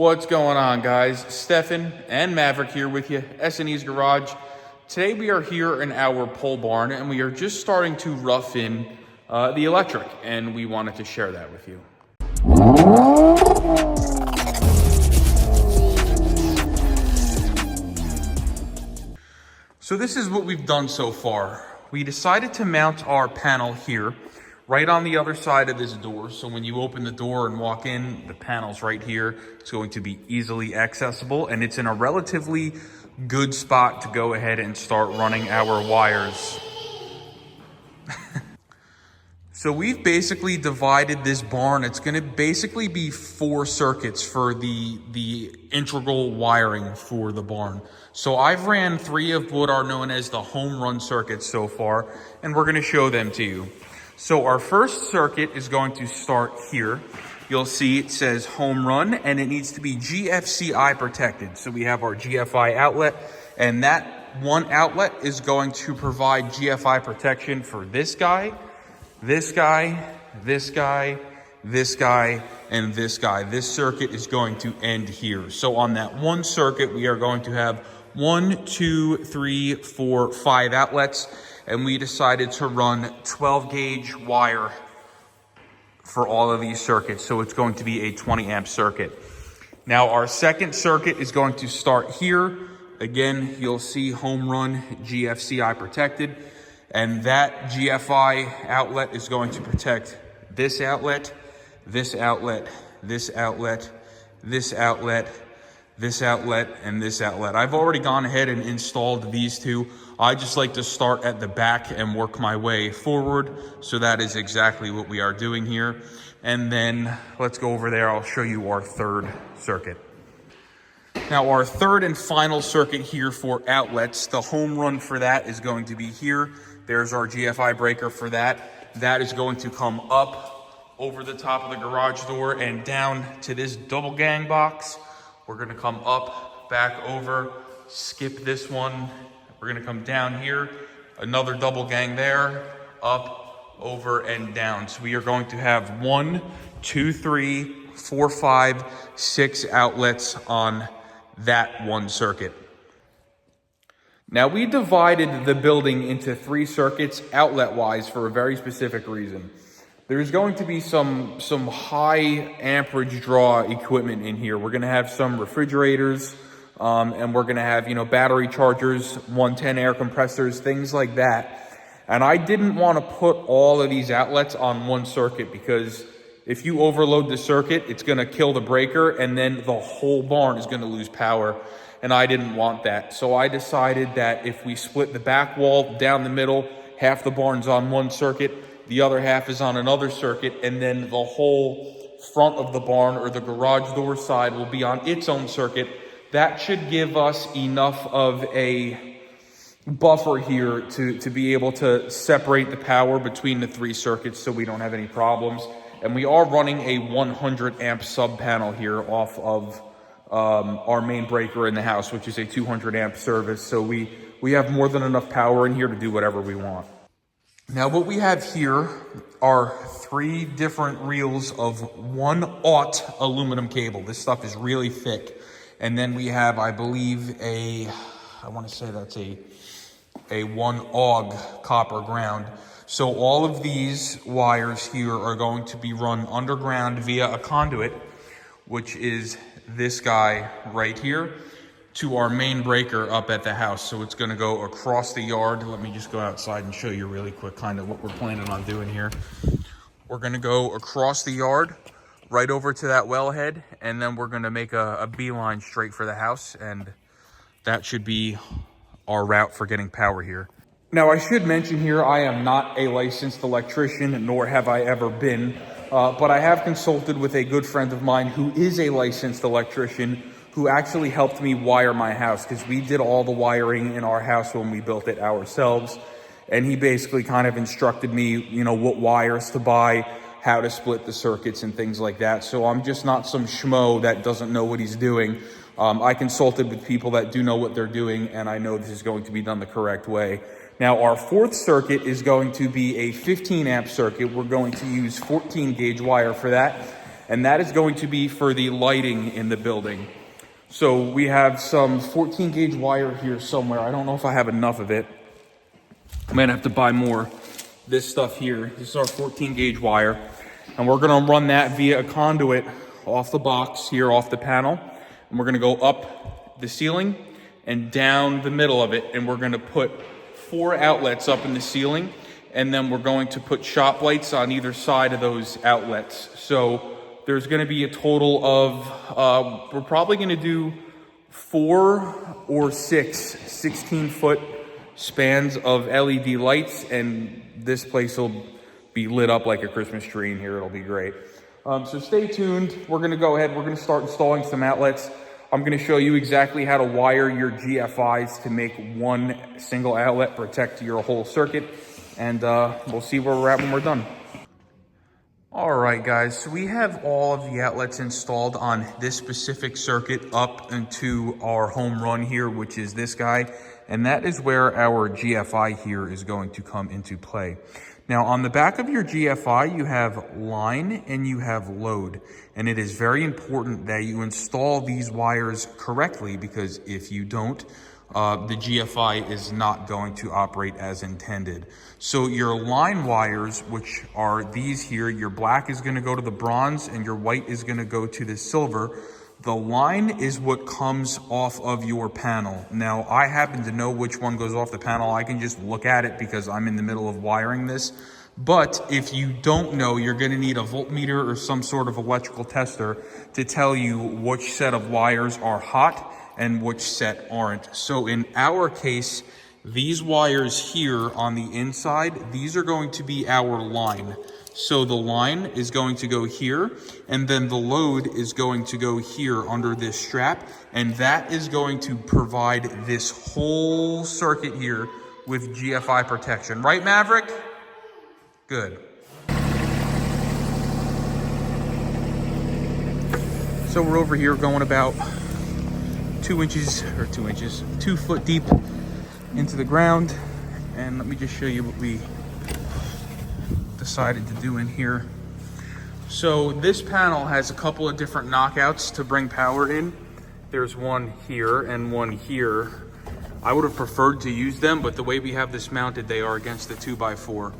What's going on, guys? Stefan and Maverick here with you, S&E's Garage. Today we are here in our pole barn and we are just starting to rough in the electric, and we wanted to share that with you. So this is what we've done so far. We decided to mount our panel here right on the other side of this door. So when you open the door and walk in, the panel's right here. It's going to be easily accessible, and it's in a relatively good spot to go ahead and start running our wires. So we've basically divided this barn. It's going to basically be 4 circuits for the integral wiring for the barn. So I've ran 3 of what are known as the home run circuits so far, and we're going to show them to you. So our first circuit is going to start here. You'll see it says home run, and it needs to be GFCI protected. So we have our GFI outlet, and that one outlet is going to provide GFI protection for this guy, this guy, this guy, this guy, and this guy. This circuit is going to end here. So on that one circuit, we are going to have 1, 2, 3, 4, 5 outlets, and we decided to run 12 gauge wire for all of these circuits. So it's going to be a 20 amp circuit. Now our second circuit is going to start here. Again, you'll see home run GFCI protected, and that GFI outlet is going to protect this outlet, this outlet, this outlet, this outlet, this outlet, and this outlet. I've already gone ahead and installed these 2. I just like to start at the back and work my way forward. So that is exactly what we are doing here. And then let's go over there. I'll show you our third circuit. Now our third and final circuit here for outlets, the home run for that is going to be here. There's our GFI breaker for that. That is going to come up over the top of the garage door and down to this double gang box. We're going to come up, back over, skip this one. We're going to come down here, another double gang there, up, over, and down. So we are going to have 1, 2, 3, 4, 5, 6 outlets on that one circuit. Now we divided the building into 3 circuits outlet-wise for a very specific reason. There's going to be some high amperage draw equipment in here. We're going to have some refrigerators, and we're going to have, battery chargers, 110 air compressors, things like that. And I didn't want to put all of these outlets on one circuit, because if you overload the circuit, it's going to kill the breaker, and then the whole barn is going to lose power. And I didn't want that. So I decided that if we split the back wall down the middle, half the barn's on one circuit, the other half is on another circuit, and then the whole front of the barn or the garage door side will be on its own circuit. That should give us enough of a buffer here to be able to separate the power between the 3 circuits so we don't have any problems. And we are running a 100 amp sub panel here off of our main breaker in the house, which is a 200 amp service. So we have more than enough power in here to do whatever we want. Now what we have here are 3 different reels of 1/0 aluminum cable. This stuff is really thick. And then we have, I believe, I want to say that's a 1 AUG copper ground. So all of these wires here are going to be run underground via a conduit, which is this guy right here, to our main breaker up at the house. So it's going to go across the yard. Let me just go outside and show you really quick kind of what we're planning on doing here. We're going to go across the yard right over to that wellhead, and then we're going to make a beeline straight for the house, and that should be our route for getting power here. Now I should mention here, I am not a licensed electrician, nor have I ever been, but I have consulted with a good friend of mine who is a licensed electrician, who actually helped me wire my house, because we did all the wiring in our house when we built it ourselves. And he basically kind of instructed me, what wires to buy, how to split the circuits and things like that. So I'm just not some schmo that doesn't know what he's doing. I consulted with people that do know what they're doing, and I know this is going to be done the correct way. Now our 4th circuit is going to be a 15 amp circuit. We're going to use 14 gauge wire for that. and that is going to be for the lighting in the building. So we have some 14 gauge wire here somewhere. I don't know if I have enough of it. I'm gonna have to buy more. This stuff here, this is our 14 gauge wire, and we're gonna run that via a conduit off the box here, off the panel, and we're gonna go up the ceiling and down the middle of it, and we're gonna put 4 outlets up in the ceiling, and then we're going to put shop lights on either side of those outlets. So there's gonna be a total of, we're probably gonna do 4 or 6 16-foot spans of LED lights, and this place will be lit up like a Christmas tree in here. It'll be great. So stay tuned. We're gonna go ahead, we're gonna start installing some outlets. I'm gonna show you exactly how to wire your GFIs to make one single outlet protect your whole circuit, and we'll see where we're at when we're done. All right, guys, so we have all of the outlets installed on this specific circuit up into our home run here, which is this guy, and that is where our GFI here is going to come into play. Now, on the back of your GFI, you have line and you have load, and it is very important that you install these wires correctly, because if you don't, the GFI is not going to operate as intended. So your line wires, which are these here, your black is going to go to the bronze and your white is going to go to the silver. The line is what comes off of your panel. Now, I happen to know which one goes off the panel. I can just look at it because I'm in the middle of wiring this. But if you don't know, you're going to need a voltmeter or some sort of electrical tester to tell you which set of wires are hot and which set aren't. So in our case, these wires here on the inside, these are going to be our line. So the line is going to go here, and then the load is going to go here under this strap, and that is going to provide this whole circuit here with GFI protection. Right, Maverick? Good. So we're over here going about 2 foot deep into the ground, and let me just show you what we decided to do in here. So this panel has a couple of different knockouts to bring power in. There's one here and one here. I would have preferred to use them, but the way we have this mounted, they are against the 2x4.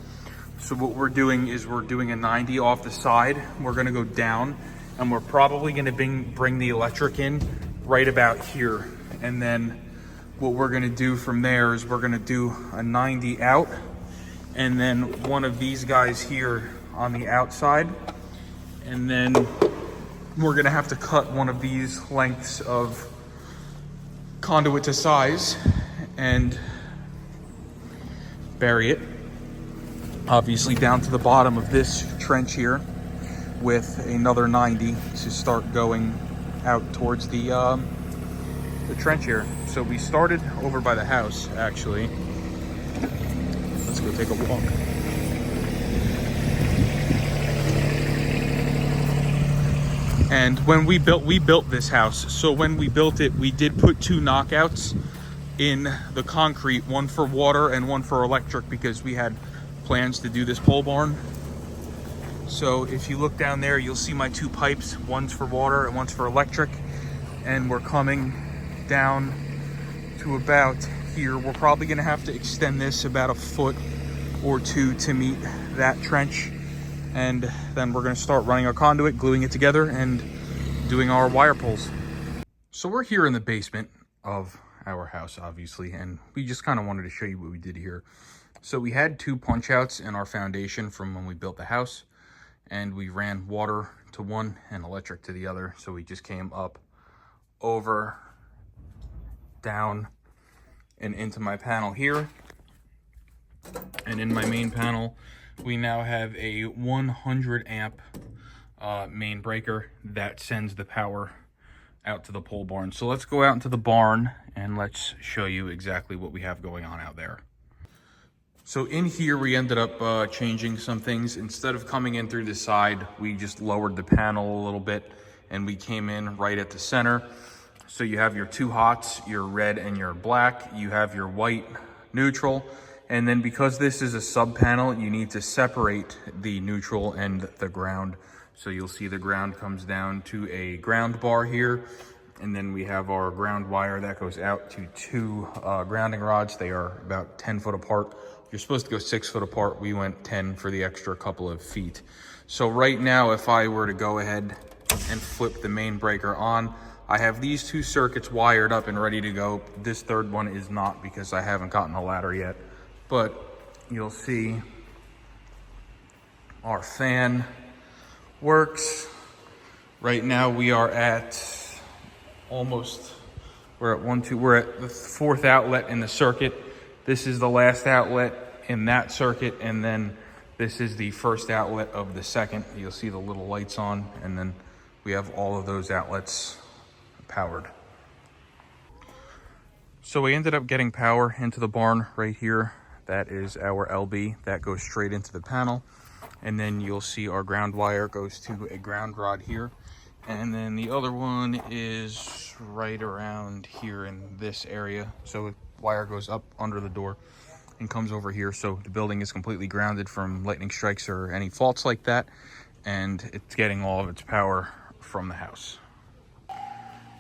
So what we're doing is we're doing a 90 off the side. We're gonna go down, and we're probably gonna bring the electric in right about here. And then what we're gonna do from there is we're gonna do a 90 out, and then one of these guys here on the outside. And then we're gonna have to cut one of these lengths of conduit to size and bury it, obviously down to the bottom of this trench here, with another 90 to start going out towards the trench here. So we started over by the house, actually. Let's go take a walk. And when we built this house. So when we built it, we did put 2 knockouts in the concrete, one for water and one for electric, because we had plans to do this pole barn. So if you look down there, you'll see my 2 pipes, one's for water and one's for electric. And we're coming down to about here. We're probably gonna have to extend this about 1 foot or 2 to meet that trench. And then we're gonna start running our conduit, gluing it together, and doing our wire pulls. So we're here in the basement of our house, obviously, and we just kind of wanted to show you what we did here. So we had 2 punch outs in our foundation from when we built the house, and we ran water to one and electric to the other. So we just came up, over, down, and into my panel here. And in my main panel, we now have a 100 amp main breaker that sends the power out to the pole barn. So let's go out into the barn and let's show you exactly what we have going on out there. So in here, we ended up changing some things. Instead of coming in through the side, we just lowered the panel a little bit, and we came in right at the center. So you have your 2 hots, your red and your black. You have your white neutral. And then because this is a sub panel, you need to separate the neutral and the ground. So you'll see the ground comes down to a ground bar here. And then we have our ground wire that goes out to two grounding rods. They are about 10 foot apart. You're supposed to go 6 foot apart. We went 10 for the extra couple of feet. So right now, if I were to go ahead and flip the main breaker on, I have these 2 circuits wired up and ready to go. This third one is not because I haven't gotten a ladder yet. But you'll see our fan works. Right now we are at we're at the 4th outlet in the circuit. This is the last outlet in that circuit, and then this is the first outlet of the second. You'll see the little lights on, and then we have all of those outlets powered. So we ended up getting power into the barn right here. That is our LB that goes straight into the panel. And then you'll see our ground wire goes to a ground rod here. And then the other one is right around here in this area. So the wire goes up under the door and comes over here. So the building is completely grounded from lightning strikes or any faults like that. And it's getting all of its power from the house.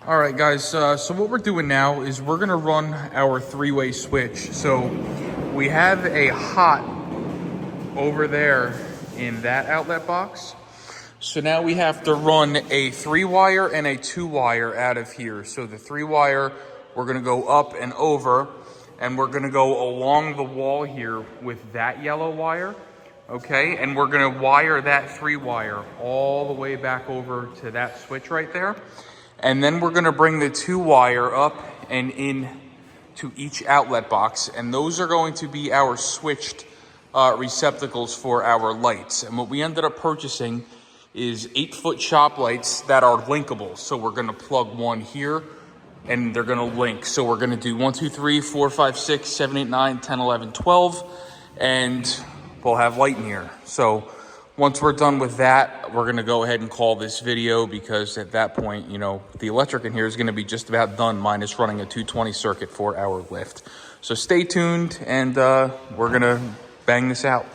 All right, guys, so what we're doing now is we're gonna run our 3-way switch. So we have a hot over there in that outlet box. So now we have to run a 3-wire and a 2-wire out of here. So the 3-wire, we're gonna go up and over, and we're gonna go along the wall here with that yellow wire, okay? And we're gonna wire that 3-wire all the way back over to that switch right there. And then we're gonna bring the 2-wire up and in to each outlet box. And those are going to be our switched receptacles for our lights. And what we ended up purchasing is 8-foot shop lights that are linkable. So we're gonna plug one here and they're gonna link. So we're gonna do 1, 2, 3, 4, 5, 6, 7, 8, 9, 10, 11, 12, and we'll have light in here. So once we're done with that, we're gonna go ahead and call this video, because at that point, you know, the electric in here is gonna be just about done, minus running a 220 circuit for our lift. So stay tuned, and we're gonna bang this out.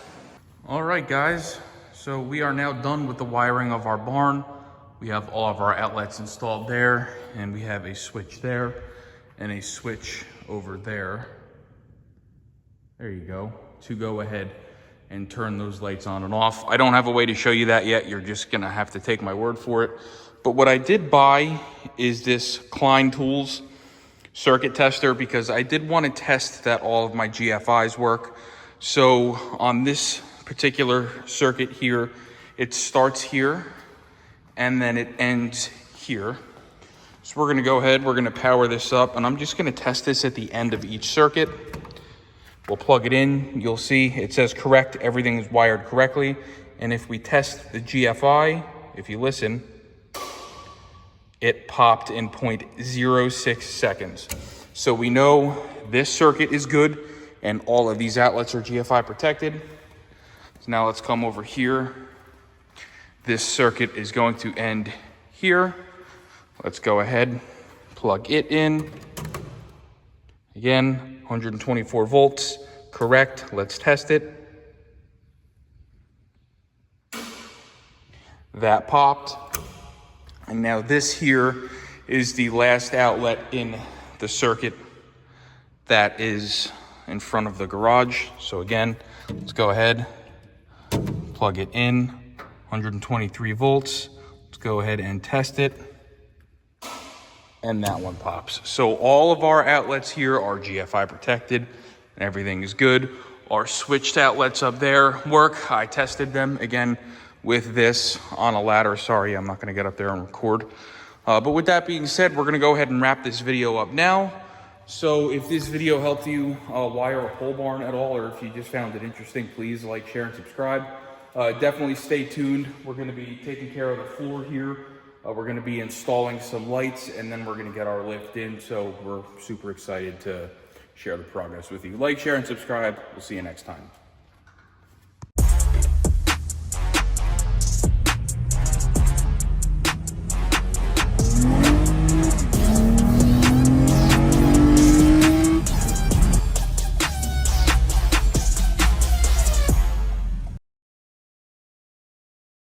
All right, guys. So we are now done with the wiring of our barn. We have all of our outlets installed there, and we have a switch there and a switch over there. There you go, to go ahead and turn those lights on and off. I don't have a way to show you that yet. You're just gonna have to take my word for it. But what I did buy is this Klein Tools circuit tester, because I did want to test that all of my GFIs work. So on this particular circuit here, it starts here and then it ends here. So we're gonna go ahead, we're gonna power this up, and I'm just gonna test this at the end of each circuit. We'll plug it in, you'll see it says correct, everything is wired correctly. And if we test the GFI, if you listen, it popped in 0.06 seconds. So we know this circuit is good and all of these outlets are GFI protected. So now let's come over here. This circuit is going to end here. Let's go ahead, plug it in. Again, 124 volts, correct. Let's test it. That popped. And now this here is the last outlet in the circuit that is in front of the garage. So again, let's go ahead, plug it in, 123 volts. Let's go ahead and test it. And that one pops. So all of our outlets here are GFI protected and everything is good. Our switched outlets up there work. I tested them again with this on a ladder. Sorry, I'm not gonna get up there and record. But with that being said, we're gonna go ahead and wrap this video up now. So if this video helped you wire a pole barn at all, or if you just found it interesting, please like, share, and subscribe. Definitely stay tuned. We're gonna be taking care of the floor here. We're gonna be installing some lights, and then we're gonna get our lift in. So we're super excited to share the progress with you. Like, share, and subscribe. We'll see you next time.